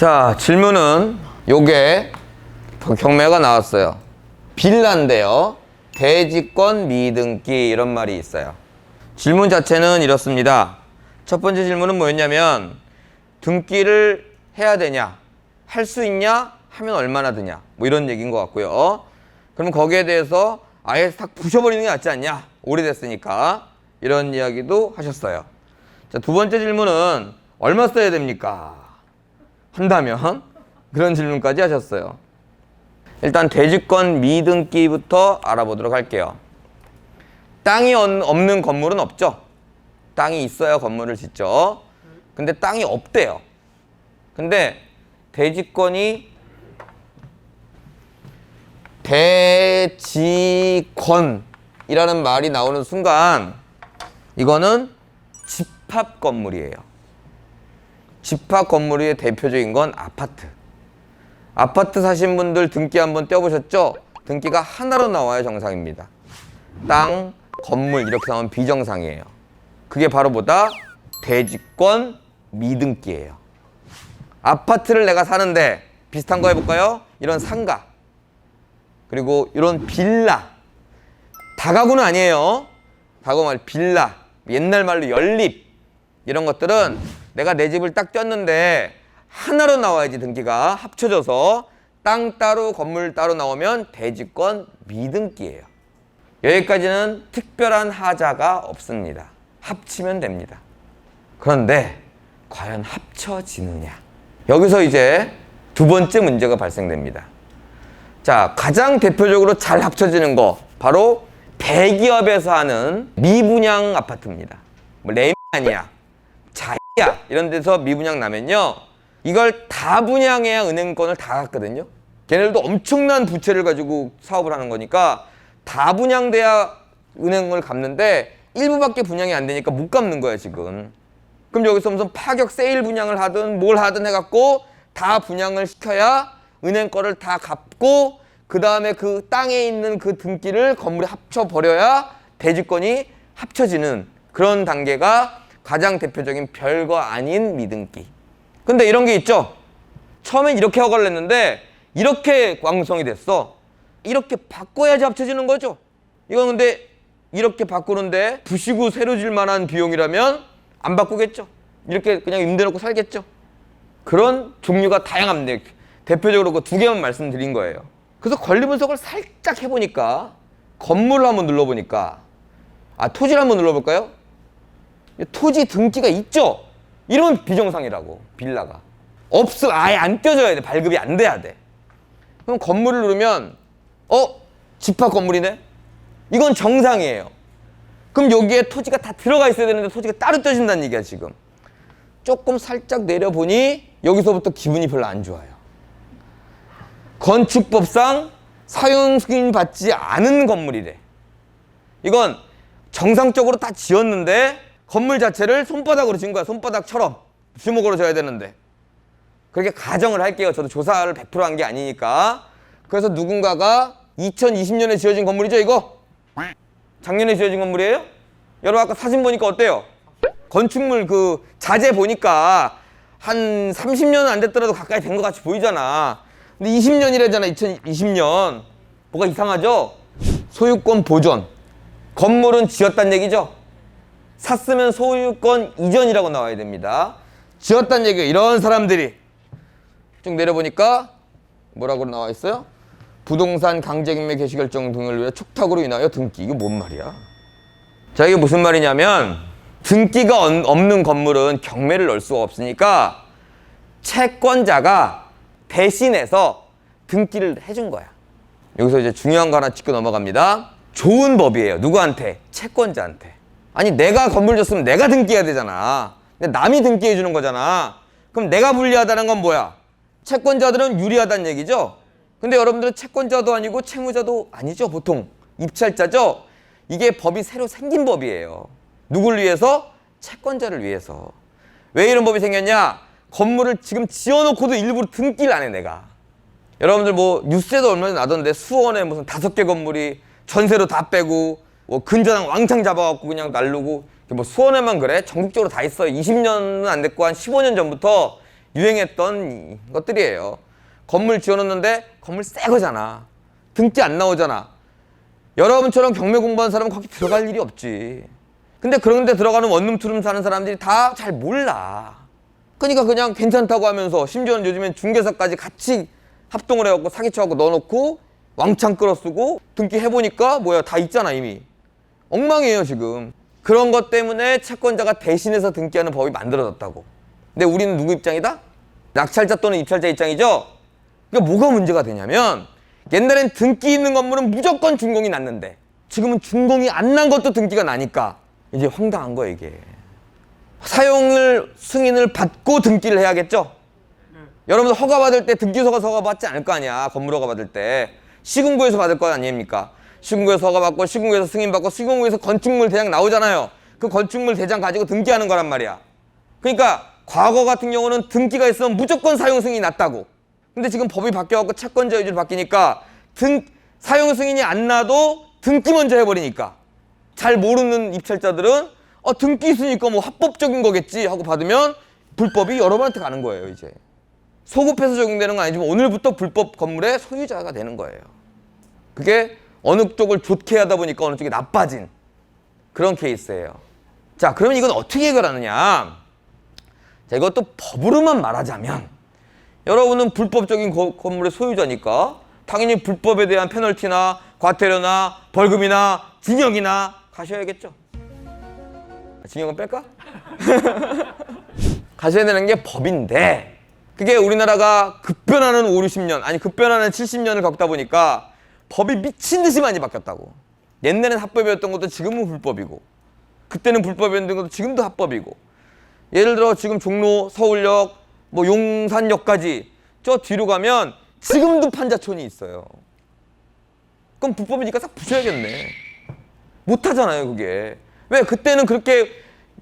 자, 질문은 요게 경매가 나왔어요. 빌라인데요. 대지권 미등기 이런 말이 있어요. 질문 자체는 이렇습니다. 첫 번째 질문은 뭐였냐면 등기를 해야 되냐? 할 수 있냐? 하면 얼마나 드냐? 뭐 이런 얘기인 것 같고요. 그럼 거기에 대해서 아예 싹 부셔버리는 게 낫지 않냐? 오래됐으니까 이런 이야기도 하셨어요. 자, 두 번째 질문은 얼마 써야 됩니까? 한다면 그런 질문까지 하셨어요. 일단 대지권 미등기부터 알아보도록 할게요. 땅이 없는 건물은 없죠. 땅이 있어야 건물을 짓죠. 근데 땅이 없대요. 근데 대지권이 대지권이라는 말이 나오는 순간 이거는 집합 건물이에요. 집합 건물의 대표적인 건 아파트. 아파트 사신 분들 등기 한번 떼어보셨죠? 등기가 하나로 나와야 정상입니다. 땅, 건물 이렇게 나오면 비정상이에요. 그게 바로 뭐다? 대지권 미등기예요. 아파트를 내가 사는데 비슷한 거 해볼까요? 이런 상가 그리고 이런 빌라, 다가구는 아니에요. 다가구 말 빌라, 옛날 말로 연립 이런 것들은 내가 내 집을 딱 쪘는데 하나로 나와야지 등기가 합쳐져서 땅 따로 건물 따로 나오면 대지권 미등기예요. 여기까지는 특별한 하자가 없습니다. 합치면 됩니다. 그런데 과연 합쳐지느냐? 여기서 이제 두 번째 문제가 발생됩니다. 자, 가장 대표적으로 잘 합쳐지는 거 바로 대기업에서 하는 미분양 아파트입니다. 뭐 레미안이야, 자이야 이런 데서 미분양 나면요, 이걸 다 분양해야 은행권을 다 갖거든요. 걔네들도 엄청난 부채를 가지고 사업을 하는 거니까 다 분양돼야 은행을 갚는데 일부밖에 분양이 안 되니까 못 갚는 거야 지금. 그럼 여기서 무슨 파격 세일 분양을 하든 뭘 하든 해갖고 다 분양을 시켜야 은행 거를 다 갚고 그 다음에 그 땅에 있는 그 등기를 건물에 합쳐버려야 대지권이 합쳐지는 그런 단계가 가장 대표적인 별거 아닌 미등기. 근데 이런 게 있죠. 처음엔 이렇게 허가를 냈는데 이렇게 완성이 됐어. 이렇게 바꿔야지 합쳐지는 거죠. 이건 근데 이렇게 바꾸는데 부시고 새로 질 만한 비용이라면 안 바꾸겠죠. 이렇게 그냥 임대놓고 살겠죠. 그런 종류가 다양합니다. 대표적으로 그 두 개만 말씀드린 거예요. 그래서 권리 분석을 살짝 해보니까 건물을 한번 눌러보니까 토지를 한번 눌러볼까요? 토지 등기가 있죠. 이러면 비정상이라고. 빌라가 없어. 아예 안 껴져야 돼. 발급이 안 돼야 돼. 그럼 건물을 누르면 집합 건물이네. 이건 정상이에요. 그럼 여기에 토지가 다 들어가 있어야 되는데 토지가 따로 떼진다는 얘기야 지금. 조금 살짝 내려보니 여기서부터 기분이 별로 안 좋아요. 건축법상 사용 승인 받지 않은 건물이래. 이건 정상적으로 다 지었는데 건물 자체를 손바닥으로 지은 거야. 손바닥처럼 주먹으로 져야 되는데. 그렇게 가정을 할게요. 저도 조사를 100% 한 게 아니니까. 그래서 누군가가 2020년에 지어진 건물이죠 이거? 작년에 지어진 건물이에요? 여러분 아까 사진 보니까 어때요? 건축물 그 자재 보니까 한 30년은 안 됐더라도 가까이 된 것 같이 보이잖아. 근데 20년이라잖아. 2020년. 뭐가 이상하죠? 소유권 보존. 건물은 지었단 얘기죠? 샀으면 소유권 이전이라고 나와야 됩니다. 지었단 얘기예요. 이런 사람들이. 쭉 내려보니까 뭐라고 나와 있어요? 부동산 강제경매 개시 결정 등을 위해 촉탁으로 인하여 등기. 이게 뭔 말이야? 자, 이게 무슨 말이냐면 등기가 없는 건물은 경매를 넣을 수가 없으니까 채권자가 대신해서 등기를 해준 거야. 여기서 이제 중요한 거 하나 짚고 넘어갑니다. 좋은 법이에요. 누구한테? 채권자한테. 아니 내가 건물 줬으면 내가 등기해야 되잖아. 근데 남이 등기해 주는 거잖아. 그럼 내가 불리하다는 건 뭐야? 채권자들은 유리하다는 얘기죠. 근데 여러분들은 채권자도 아니고 채무자도 아니죠. 보통 입찰자죠. 이게 법이 새로 생긴 법이에요. 누굴 위해서? 채권자를 위해서. 왜 이런 법이 생겼냐? 건물을 지금 지어놓고도 일부러 등기를 안 해 내가. 여러분들 뭐 뉴스에도 얼마 전에 나던데 수원에 무슨 5개 건물이 전세로 다 빼고 뭐 근저당 왕창 잡아갖고 그냥 날르고. 뭐 수원에만 그래? 전국적으로 다 있어요. 20년은 안 됐고 한 15년 전부터 유행했던 것들이에요. 건물 지어놓는데 건물 새 거잖아. 등기 안 나오잖아. 여러분처럼 경매 공부하는 사람은 거기 들어갈 일이 없지. 근데 그런 데 들어가는 원룸투룸 사는 사람들이 다 잘 몰라. 그러니까 그냥 괜찮다고 하면서 심지어는 요즘엔 중개사까지 같이 합동을 해갖고 사기쳐갖고 넣어놓고 왕창 끌어쓰고 등기 해보니까 뭐야 다 있잖아 이미. 엉망이에요 지금. 그런 것 때문에 채권자가 대신해서 등기하는 법이 만들어졌다고. 근데 우리는 누구 입장이다? 낙찰자 또는 입찰자 입장이죠. 그러니까 뭐가 문제가 되냐면 옛날엔 등기 있는 건물은 무조건 준공이 났는데 지금은 준공이 안 난 것도 등기가 나니까 이제 황당한 거예요 이게. 사용을 승인을 받고 등기를 해야겠죠. 여러분들 허가 받을 때 등기소가 허가 받지 않을 거 아니야. 건물 허가 받을 때 시군구에서 받을 거 아닙니까? 시군구에서 허가 받고 시군구에서 승인 받고 시군구에서 건축물 대장 나오잖아요. 그 건축물 대장 가지고 등기하는 거란 말이야. 그러니까 과거 같은 경우는 등기가 있으면 무조건 사용 승인이 났다고. 근데 지금 법이 바뀌어갖고 채권자 위주로 바뀌니까 사용 승인이 안 나도 등기 먼저 해버리니까 잘 모르는 입찰자들은 등기 있으니까 뭐 합법적인 거겠지 하고 받으면 불법이 여러분한테 가는 거예요 이제. 소급해서 적용되는 건 아니지만 오늘부터 불법 건물의 소유자가 되는 거예요. 그게 어느 쪽을 좋게 하다 보니까 어느 쪽이 나빠진 그런 케이스예요. 자, 그러면 이건 어떻게 해결하느냐? 자, 이것도 법으로만 말하자면 여러분은 불법적인 건물의 소유자니까 당연히 불법에 대한 페널티나 과태료나 벌금이나 징역이나 가셔야겠죠. 징역은 뺄까? 가셔야 되는 게 법인데 그게 우리나라가 급변하는 5, 60년 아니 급변하는 70년을 겪다 보니까 법이 미친 듯이 많이 바뀌었다고. 옛날엔 합법이었던 것도 지금은 불법이고 그때는 불법이었던 것도 지금도 합법이고 예를 들어 지금 종로, 서울역, 뭐 용산역까지 저 뒤로 가면 지금도 판자촌이 있어요. 그럼 불법이니까 싹 부셔야겠네. 못하잖아요 그게. 왜? 그때는 그렇게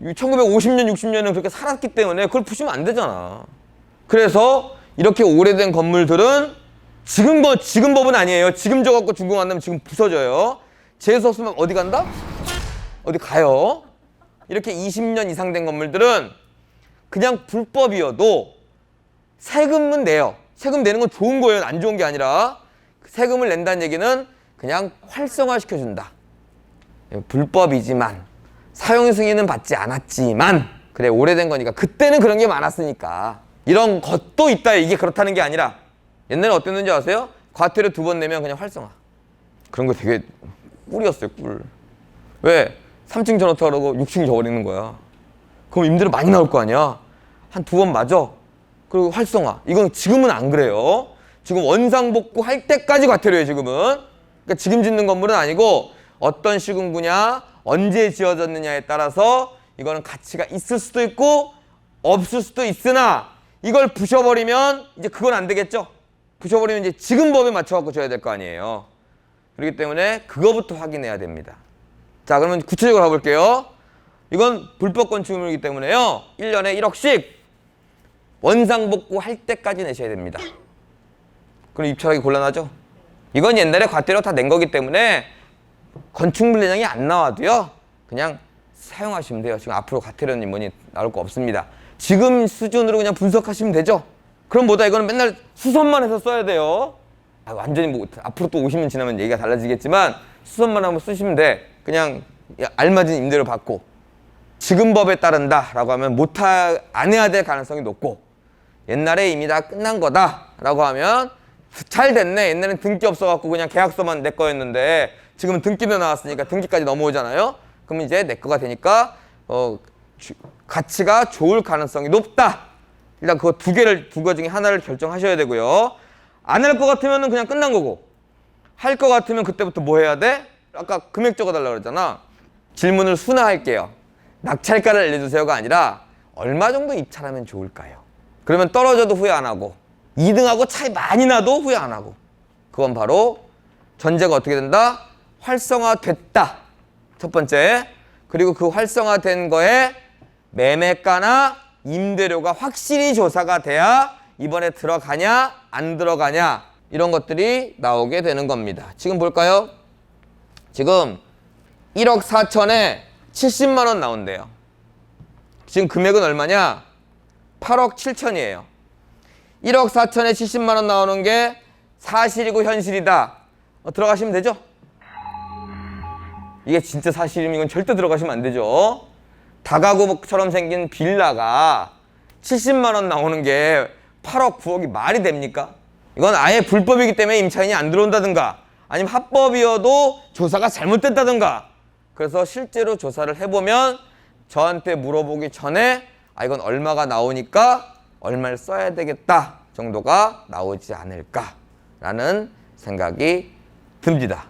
1950년, 60년은 그렇게 살았기 때문에 그걸 부시면 안 되잖아. 그래서 이렇게 오래된 건물들은 지금 법은 아니에요. 지금 저 갖고 준공 안 나면 지금 부서져요. 재수 없으면 어디 간다? 어디 가요. 이렇게 20년 이상 된 건물들은 그냥 불법이어도 세금은 내요. 세금 내는 건 좋은 거예요. 안 좋은 게 아니라 세금을 낸다는 얘기는 그냥 활성화시켜준다. 불법이지만 사용 승인은 받지 않았지만 그래 오래된 거니까 그때는 그런 게 많았으니까 이런 것도 있다. 이게 그렇다는 게 아니라 옛날에 어땠는지 아세요? 과태료 2번 내면 그냥 활성화. 그런 거 되게 꿀이었어요. 꿀. 왜? 3층 전원타라고 6층 줘버리는 거야. 그럼 임대료 많이 나올 거 아니야. 한 2번 맞아. 그리고 활성화. 이건 지금은 안 그래요. 지금 원상복구 할 때까지 과태료예요 지금은. 그러니까 지금 짓는 건물은 아니고 어떤 시군구냐 언제 지어졌느냐에 따라서 이거는 가치가 있을 수도 있고 없을 수도 있으나 이걸 부셔버리면 이제 그건 안 되겠죠. 부셔버리면 이제 지금 법에 맞춰갖고 줘야 될 거 아니에요. 그렇기 때문에 그거부터 확인해야 됩니다. 자, 그러면 구체적으로 가볼게요. 이건 불법 건축물이기 때문에요. 1년에 1억씩 원상복구 할 때까지 내셔야 됩니다. 그럼 입찰하기 곤란하죠? 이건 옛날에 과태료 다 낸 거기 때문에 건축물 대장이 안 나와도요. 그냥 사용하시면 돼요. 지금 앞으로 과태료는 뭐니 나올 거 없습니다. 지금 수준으로 그냥 분석하시면 되죠. 그럼 뭐다 이거는 맨날 수선만 해서 써야 돼요. 완전히 뭐 앞으로 또 50년 지나면 얘기가 달라지겠지만 수선만 한번 쓰시면 돼. 그냥 알맞은 임대료 받고 지금 법에 따른다 라고 하면 안 해야 될 가능성이 높고 옛날에 이미 다 끝난 거다 라고 하면 잘 됐네. 옛날엔 등기 없어갖고 그냥 계약서만 내 거였는데 지금은 등기도 나왔으니까 등기까지 넘어오잖아요. 그럼 이제 내 거가 되니까 가치가 좋을 가능성이 높다. 일단 그거 두 거 중에 하나를 결정하셔야 되고요. 안 할 것 같으면 그냥 끝난 거고 할 것 같으면 그때부터 뭐 해야 돼? 아까 금액 적어달라고 그랬잖아. 질문을 순화할게요. 낙찰가를 알려주세요가 아니라 얼마 정도 입찰하면 좋을까요? 그러면 떨어져도 후회 안 하고 2등하고 차이 많이 나도 후회 안 하고 그건 바로 전제가 어떻게 된다? 활성화됐다. 첫 번째. 그리고 그 활성화된 거에 매매가나 임대료가 확실히 조사가 돼야 이번에 들어가냐 안 들어가냐 이런 것들이 나오게 되는 겁니다. 지금 볼까요? 지금 1억 4천에 70만 원 나온대요. 지금 금액은 얼마냐? 8억 7천이에요. 1억 4천에 70만 원 나오는 게 사실이고 현실이다. 들어가시면 되죠? 이게 진짜 사실이면 이건 절대 들어가시면 안 되죠. 다가구처럼 생긴 빌라가 70만 원 나오는 게 8억 9억이 말이 됩니까? 이건 아예 불법이기 때문에 임차인이 안 들어온다든가 아니면 합법이어도 조사가 잘못됐다든가. 그래서 실제로 조사를 해보면 저한테 물어보기 전에 이건 얼마가 나오니까 얼마를 써야 되겠다 정도가 나오지 않을까라는 생각이 듭니다.